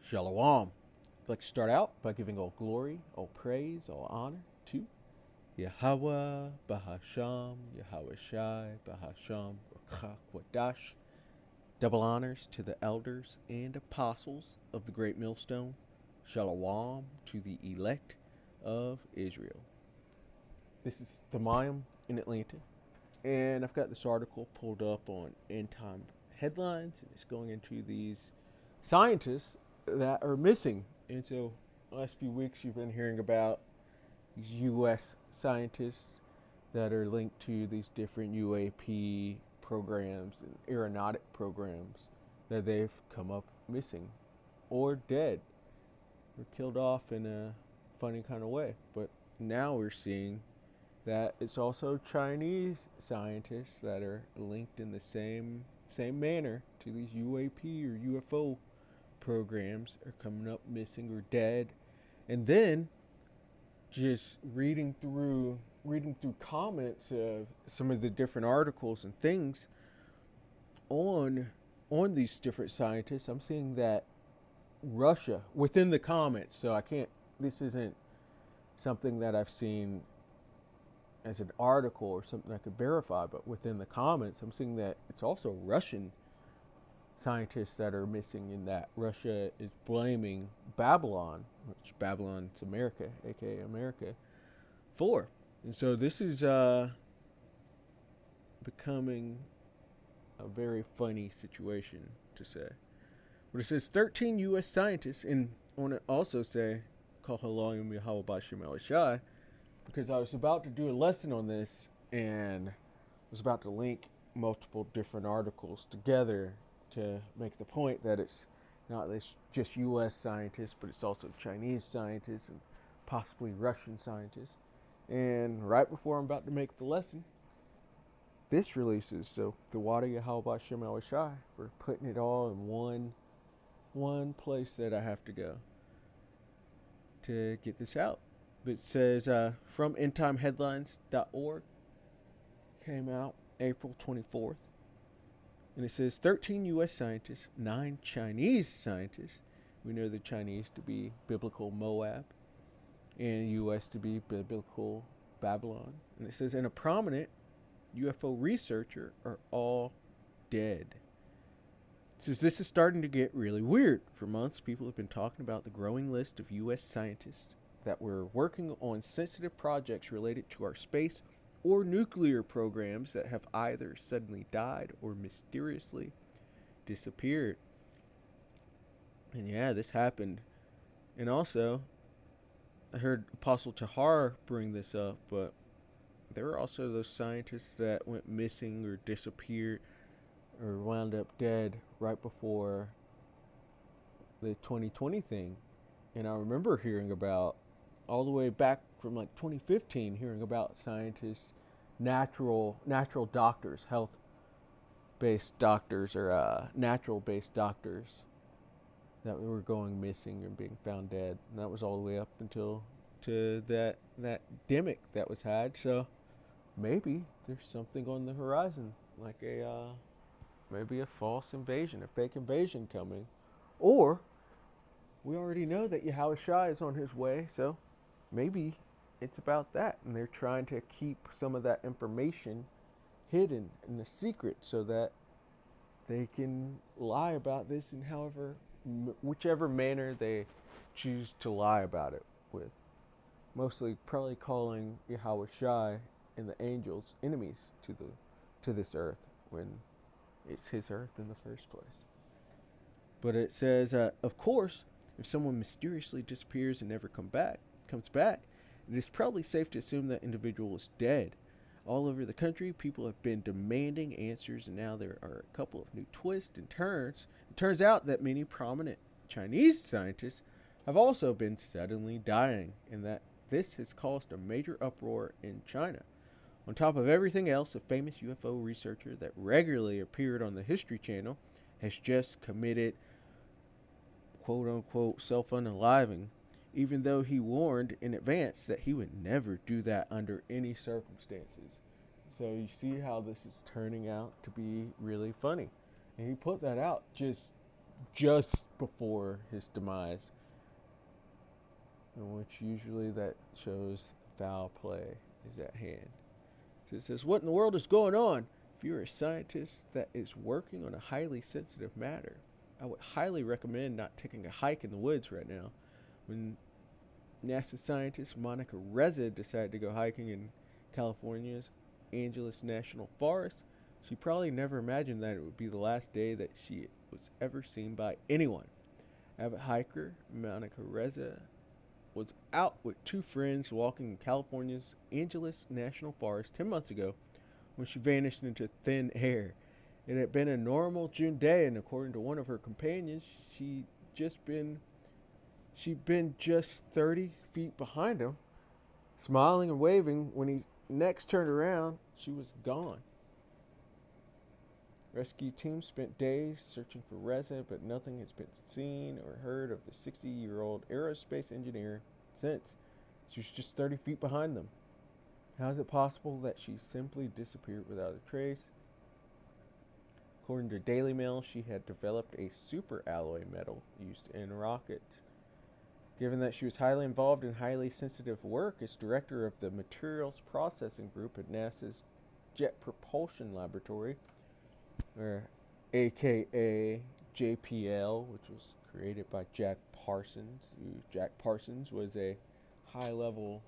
Shalom. I'd like to start out by giving all glory, all praise, all honor to Yahweh, Bahasham, Yahweh Shai, Bahasham, Wadash. Double honors to the elders and apostles of the Great Millstone. Shalom to the elect of Israel. This is Thamayim in Atlanta, and I've got this article pulled up on End Time Headlines, and it's going into these scientists that are missing. And so, the last few weeks, you've been hearing about these U.S. scientists that are linked to these different UAP programs and aeronautic programs that they've come up missing or dead or killed off in a funny kind of way. But now we're seeing that it's also Chinese scientists that are linked in the same manner to these UAP or UFO programs are coming up missing or dead. And then just reading through comments of some of the different articles and things on these different scientists, I'm seeing that Russia within the comments. So I can't. This isn't something that I've seen as an article or something I could verify, but within the comments, I'm seeing that it's also Russian scientists that are missing, in that Russia is blaming Babylon, which Babylon's America, aka America, for. And so this is becoming a very funny situation to say. But it says 13 U.S. scientists, and I want to also say, Kol Halayim Yahweh Bashim El Shai, because I was about to do a lesson on this and was about to link multiple different articles together to make the point that it's not just U.S. scientists, but it's also Chinese scientists and possibly Russian scientists. And right before I'm about to make the lesson, this releases. So the Wada Yahweh B'Shem El Shai, for putting it all in one place that I have to go to get this out. But it says from endtimeheadlines.org, came out April 24th. And it says 13 U.S. scientists, 9 Chinese scientists. We know the Chinese to be biblical Moab, and U.S. to be biblical Babylon. And it says, and a prominent UFO researcher are all dead. It says this is starting to get really weird. For months, people have been talking about the growing list of U.S. scientists that were working on sensitive projects related to our space or nuclear programs that have either suddenly died or mysteriously disappeared. And yeah, this happened. And also, I heard Apostle Tahar bring this up, but there were also those scientists that went missing or disappeared or wound up dead right before the 2020 thing. And I remember hearing about, all the way back from like 2015, hearing about scientists, natural doctors, health-based doctors, or natural-based doctors that were going missing and being found dead. And that was all the way up until to that demic that was had. So maybe there's something on the horizon, like maybe a false invasion, a fake invasion coming. Or we already know that Yahweh Shai is on his way, so maybe it's about that, and they're trying to keep some of that information hidden in a secret so that they can lie about this in whichever manner they choose to lie about it with. Mostly probably calling Yahweh Shai and the angels enemies to this earth, when it's his earth in the first place. But it says, of course, if someone mysteriously disappears and never comes back, it is probably safe to assume that individual is dead. All over the country, people have been demanding answers, and now there are a couple of new twists and turns. It turns out that many prominent Chinese scientists have also been suddenly dying, and that this has caused a major uproar in China. On top of everything else, a famous UFO researcher that regularly appeared on the History Channel has just committed quote-unquote self-unaliving, even though he warned in advance that he would never do that under any circumstances. So you see how this is turning out to be really funny. And he put that out just just before his demise, in which usually that shows foul play is at hand. So it says, what in the world is going on? If you're a scientist that is working on a highly sensitive matter, I would highly recommend not taking a hike in the woods right now. When NASA scientist Monica Reza decided to go hiking in California's Angeles National Forest, she probably never imagined that it would be the last day that she was ever seen by anyone. Avid hiker Monica Reza was out with two friends walking in California's Angeles National Forest 10 months ago when she vanished into thin air. It had been a normal June day, and according to one of her companions, she'd been just 30 feet behind him, smiling and waving. When he next turned around, she was gone. Rescue teams spent days searching for Reza, but nothing has been seen or heard of the 60-year-old aerospace engineer since. She was just 30 feet behind them. How is it possible that she simply disappeared without a trace? According to Daily Mail, she had developed a super alloy metal used in rockets. Given that she was highly involved in highly sensitive work as director of the Materials Processing Group at NASA's Jet Propulsion Laboratory, or aka JPL, which was created by Jack Parsons. Jack Parsons was a high-level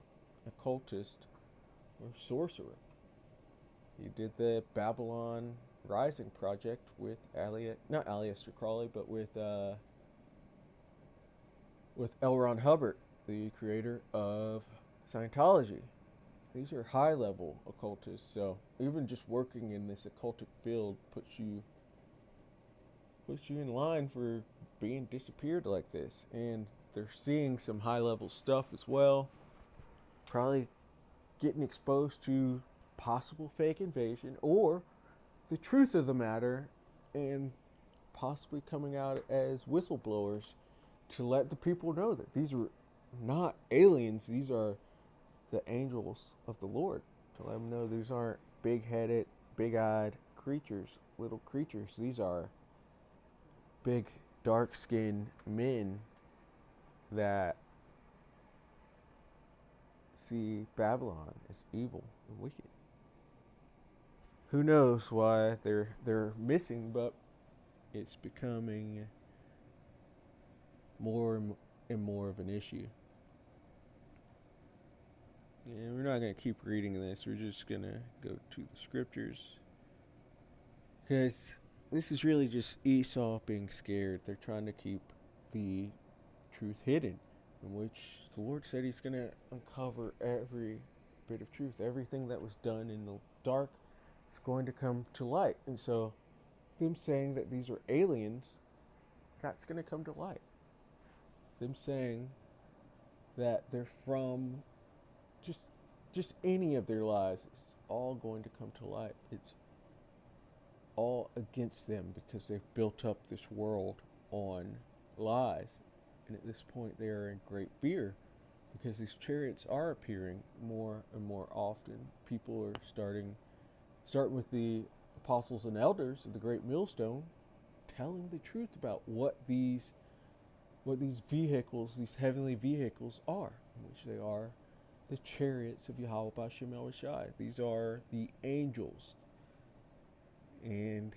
occultist or sorcerer. He did the Babylon Rising project with not Aleister Crowley, but with L. Ron Hubbard, the creator of Scientology. These are high-level occultists, so even just working in this occultic field puts you in line for being disappeared like this. And they're seeing some high-level stuff as well. Probably getting exposed to possible fake invasion or the truth of the matter, and possibly coming out as whistleblowers to let the people know that these are not aliens. These are the angels of the Lord, to let them know these aren't big-headed, big-eyed creatures, little creatures. These are big, dark-skinned men that see Babylon as evil and wicked. Who knows why they're missing, but it's becoming more and more of an issue. And we're not going to keep reading this. We're just going to go to the scriptures. Because this is really just Esau being scared. They're trying to keep the truth hidden, in which the Lord said he's going to uncover every bit of truth. Everything that was done in the dark is going to come to light. And so them saying that these are aliens, that's going to come to light. Them saying that they're from just any of their lies, it's all going to come to light. It's all against them because they've built up this world on lies. And at this point they are in great fear because these chariots are appearing more and more often. People are starting with the apostles and elders of the great millstone, telling the truth about what these vehicles, these heavenly vehicles are, which they are the chariots of Yahweh Bashem El Shai. These are the angels. And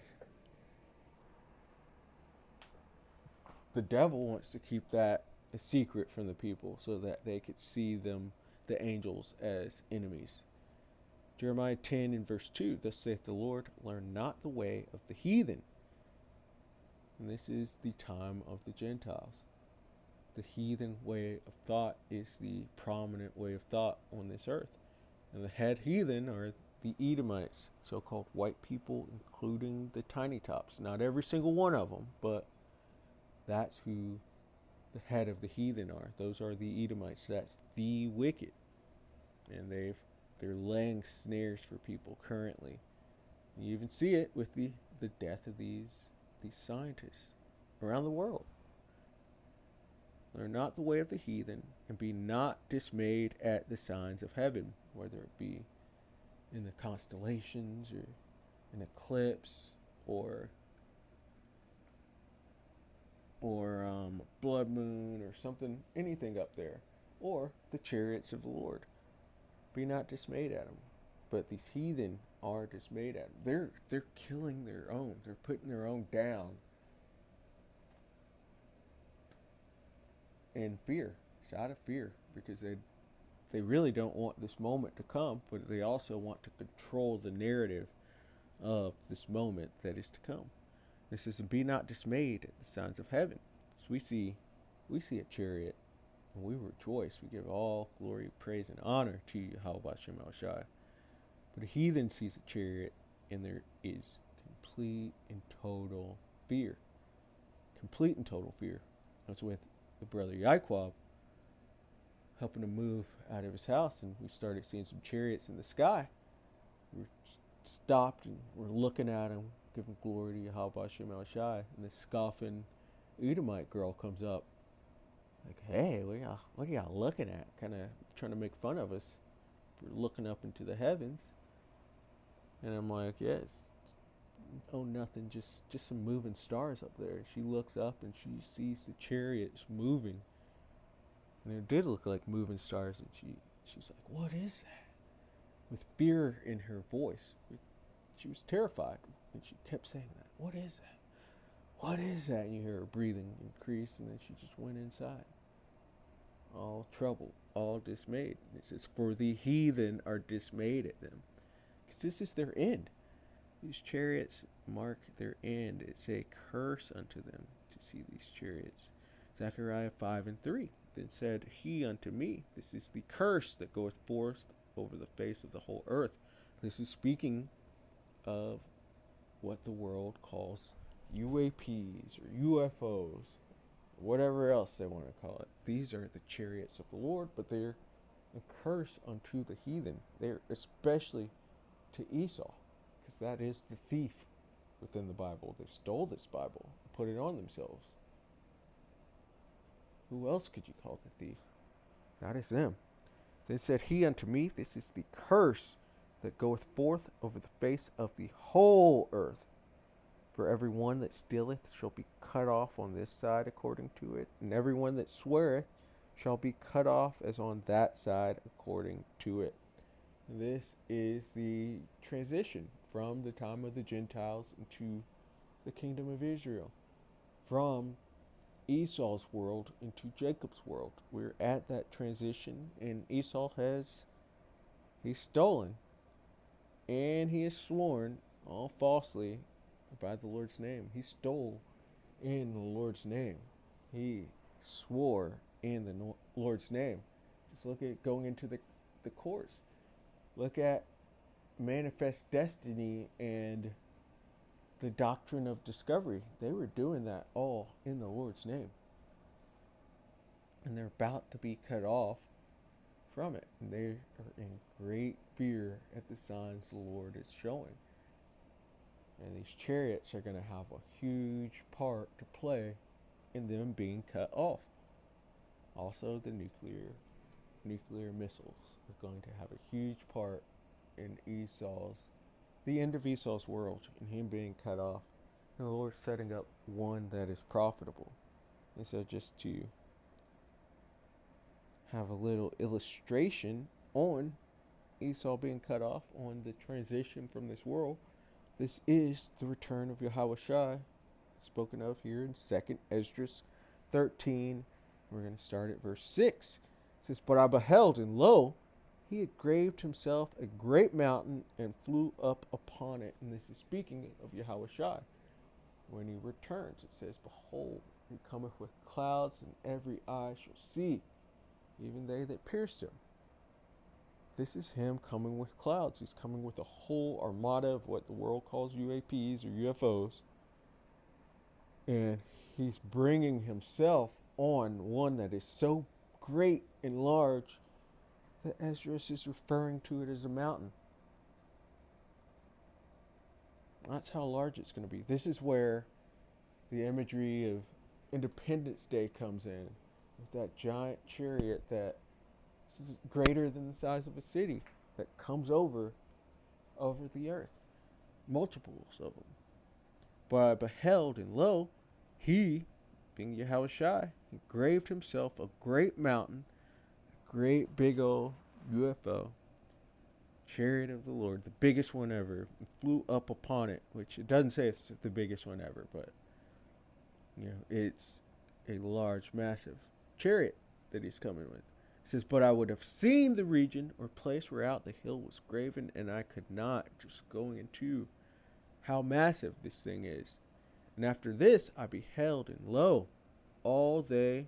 the devil wants to keep that a secret from the people so that they could see them, the angels, as enemies. Jeremiah 10 and verse 2, thus saith the Lord, learn not the way of the heathen. And this is the time of the Gentiles. The heathen way of thought is the prominent way of thought on this earth. And the head heathen are the Edomites, so-called white people, including the tiny tops. Not every single one of them, but that's who the head of the heathen are. Those are the Edomites. That's the wicked. And they're laying snares for people currently. You even see it with the death of these scientists around the world. Learn not the way of the heathen, and be not dismayed at the signs of heaven, whether it be in the constellations or an eclipse or or blood moon or something, anything up there, or the chariots of the Lord. Be not dismayed at them. But these heathen are dismayed at them. They're killing their own. They're putting their own down in fear. It's out of fear because they really don't want this moment to come, but they also want to control the narrative of this moment that is to come. This says, "Be not dismayed at the signs of heaven." So we see a chariot, and we rejoice. We give all glory, praise, and honor to Yahweh Shem El Shai. But a heathen sees a chariot, and there is complete and total fear. Complete and total fear. I was with the brother Yaquab, helping him move out of his house, and we started seeing some chariots in the sky. We stopped and we're looking at them, giving glory to Yahweh Shem El Shai, and this scoffing Edomite girl comes up, like, "Hey, what are y'all looking at?" Kind of trying to make fun of us. We're looking up into the heavens, and I'm like, "Yes, oh nothing, just some moving stars up there." She looks up and she sees the chariots moving, and it did look like moving stars, and she's like, "What is that?" With fear in her voice. She was terrified, and she kept saying that. "What is that? What is that?" And you hear her breathing increase, and then she just went inside. All troubled, all dismayed. And it says, "For the heathen are dismayed at them." Because this is their end. These chariots mark their end. It's a curse unto them to see these chariots. Zechariah 5:3. Then said he unto me, "This is the curse that goeth forth over the face of the whole earth." This is speaking of what the world calls UAPs or UFOs, whatever else they want to call it. These are the chariots of the Lord, but they're a curse unto the heathen. They're especially to Esau, because that is the thief within the Bible. They stole this Bible and put it on themselves. Who else could you call the thief? That is them. Then said he unto me, "This is the curse that goeth forth over the face of the whole earth. For every one that stealeth shall be cut off on this side according to it, and every one that sweareth shall be cut off as on that side according to it." This is the transition from the time of the Gentiles into the kingdom of Israel, from Esau's world into Jacob's world. We're at that transition, and Esau he's stolen, and he has sworn all falsely by the Lord's name. He stole in the Lord's name. He swore in the Lord's name. Just look at going into the courts. Look at Manifest Destiny and the Doctrine of Discovery. They were doing that all in the Lord's name. And they're about to be cut off from it. And they are in great fear at the signs the Lord is showing. And these chariots are going to have a huge part to play in them being cut off. Also, the nuclear missiles are going to have a huge part in the end of Esau's world, and him being cut off, and the Lord setting up one that is profitable. And so, just to have a little illustration on Esau being cut off, on the transition from this world, this is the return of Yahweh Shai, spoken of here in 2nd Esdras 13. We're going to start at verse 6. It says, "But I beheld, and lo, he had graved himself a great mountain and flew up upon it." And this is speaking of Yahweh Shai. When he returns, it says, "Behold, he cometh with clouds, and every eye shall see, even they that pierced him." This is him coming with clouds. He's coming with a whole armada of what the world calls UAPs or UFOs. And he's bringing himself on one that is so great and large that Esdras is referring to it as a mountain. That's how large it's going to be. This is where the imagery of Independence Day comes in, with that giant chariot that is greater than the size of a city that comes over the earth. Multiples of them. "But I beheld, and lo, he," being Yahushua, engraved himself a great mountain, a great big old UFO, chariot of the Lord, the biggest one ever, and flew up upon it, which it doesn't say it's the biggest one ever, but it's a large, massive chariot that he's coming with. It says, but I would have seen the region or place whereout the hill was graven, and I could not, just going into how massive this thing is. And after this I beheld, and lo, all they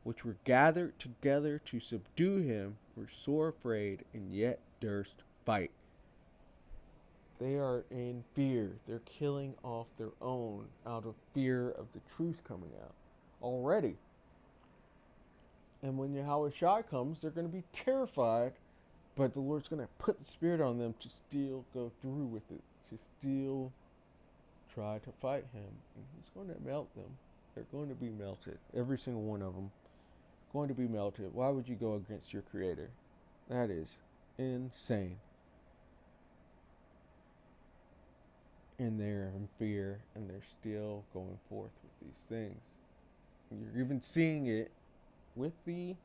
which were gathered together to subdue him were sore afraid, and yet durst fight. They are in fear. They're killing off their own out of fear of the truth coming out already. And when Yahushua comes, they're going to be terrified, but the Lord's going to put the Spirit on them to still go through with it, to still try to fight him. And he's going to melt them. They're going to be melted. Every single one of them going to be melted. Why would you go against your Creator? That is insane. And they're in fear, and they're still going forth with these things. You're even seeing it with the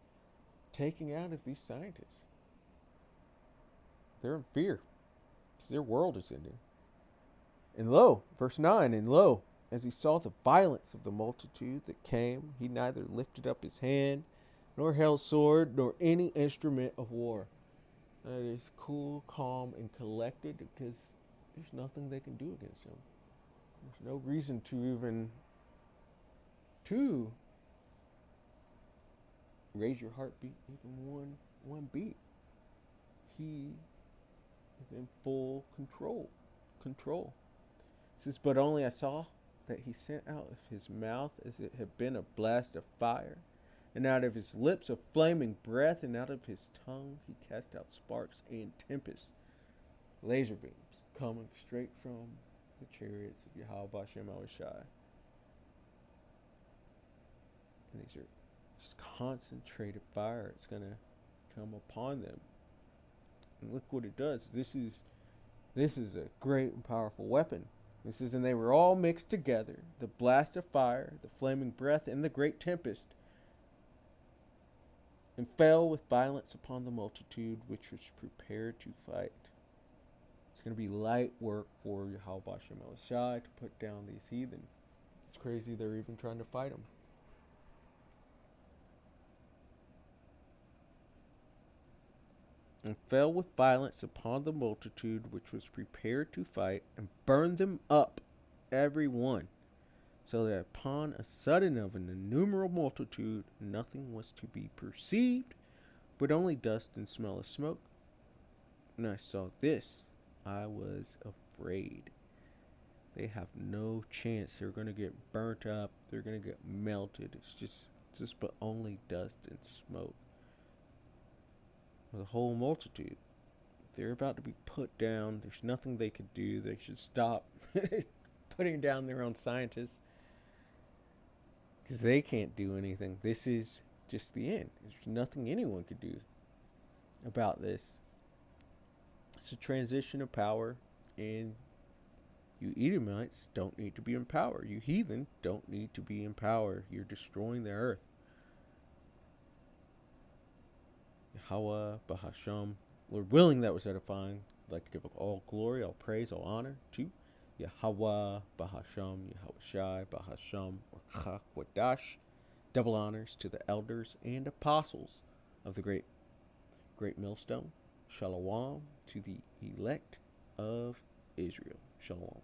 taking out of these scientists. They're in fear because their world is ending. And lo, verse 9, and lo, as he saw the violence of the multitude that came, he neither lifted up his hand, nor held sword, nor any instrument of war. That is cool, calm, and collected, because there's nothing they can do against him. There's no reason to even raise your heartbeat even one beat. He is in full control. It says, but only I saw that he sent out of his mouth as it had been a blast of fire, and out of his lips a flaming breath, and out of his tongue he cast out sparks and tempests, laser beams, coming straight from the chariots of Yahweh Bashem Yahushua. And these are just concentrated fire. It's going to come upon them. And look what it does. This is a great and powerful weapon. This is, and they were all mixed together, the blast of fire, the flaming breath, and the great tempest, and fell with violence upon the multitude which was prepared to fight. It's going to be light work for Yahweh Bashem Yahushua to put down these heathen. It's crazy they're even trying to fight them. And fell with violence upon the multitude which was prepared to fight, and burned them up every one, so that upon a sudden of an innumerable multitude nothing was to be perceived, but only dust and smell of smoke. When I saw this, I was afraid. They have no chance. They're going to get burnt up. They're going to get melted. It's just but only dust and smoke. The whole multitude, they're about to be put down. There's nothing they could do. They should stop putting down their own scientists, because they can't do anything. This is just the end. There's nothing anyone could do about this. It's a transition of power, and you Edomites don't need to be in power. You heathen don't need to be in power. You're destroying the earth. Yahweh, Bahasham, Lord willing, that was edifying. I'd like to give all glory, all praise, all honor to Yahweh, Bahasham, Yahushai, Bahasham, or Chak Double honors to the elders and apostles of the great millstone. Shalom to the elect of Israel. Shalom.